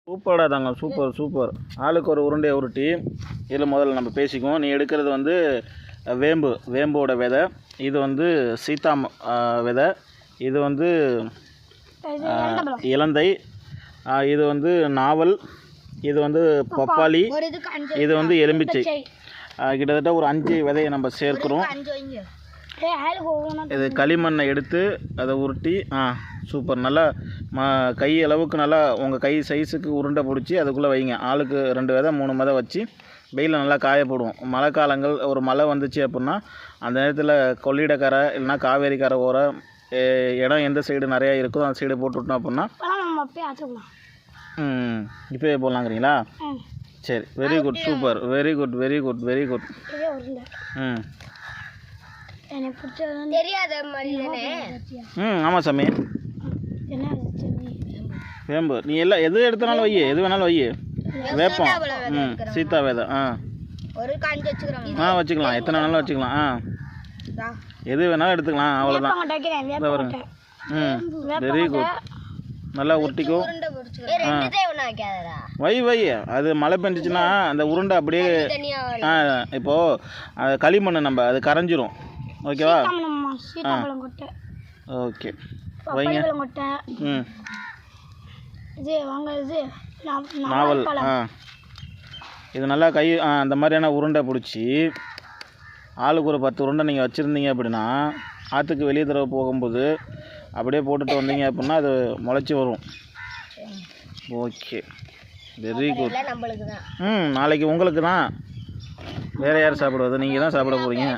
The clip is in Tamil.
சூப்பராக தாங்க, சூப்பர் சூப்பர். ஆளுக்கு ஒரு உருண்டையை உருட்டி இதில் முதல்ல நம்ம பேசிக்குவோம். நீ எடுக்கிறது வந்து வேம்போட விதை, இது வந்து சீத்தா விதை, இது வந்து இலந்தை, இது வந்து நாவல், இது வந்து பப்பாளி, இது வந்து எலும்பிச்சை. கிட்டத்தட்ட ஒரு 5 விதையை நம்ம சேர்க்குறோம். இது களிமண்ணை எடுத்து அதை உருட்டி சூப்பர். நல்லா கை அளவுக்கு நல்லா உங்கள் கை சைஸுக்கு உருண்டை பிடிச்சி அதுக்குள்ளே வைங்க. ஆளுக்கு 2 விதை 3 விதை வச்சு வெயிலில் நல்லா காயப்போடுவோம். மழை காலங்கள் ஒரு மழை வந்துச்சு அப்படின்னா அந்த நேரத்தில் கொள்ளிடக்கரை இல்லைனா காவேரி கரை ஓரம் இடம் எந்த சைடு நிறையா இருக்கோ அந்த சைடு போட்டுவிட்டோம் அப்படின்னா இப்போயே போடலாங்கிறீங்களா? சரி, very good, super, very good very good very good. ஆமாம் சாமி, வேம்பு நீ எல்லாம் எது எடுத்தனாலும் வை, எது வேணாலும் வை. வேப்பம், சீத்தா விதை வச்சுக்கலாம், எத்தனை வேணாலும் வச்சுக்கலாம். எது வேணாலும் எடுத்துக்கலாம், அவ்வளோதான். Very good. நல்லா உருட்டிக்கோ. வை அது மழை பெஞ்சிச்சுன்னா அந்த உருண்டை அப்படியே இப்போது களிமண் நம்ம அது கரைஞ்சிரும். ஓகேவா? ஓகே, வைங்க. நாவல் இது நல்லா கை அந்த மாதிரியான உருண்டை பிடிச்சி ஆளுக்கு ஒரு 10 உருண்டை நீங்கள் வச்சுருந்தீங்க அப்படின்னா ஆற்றுக்கு வெளியே தடவை போகும்போது அப்படியே போட்டுட்டு வந்தீங்க அப்படின்னா அது முளைச்சி வரும். Okay, very good. நாளைக்கு உங்களுக்கு தான். வேறு யார் சாப்பிடுவது? நீங்கள் தான் சாப்பிட போகிறீங்க.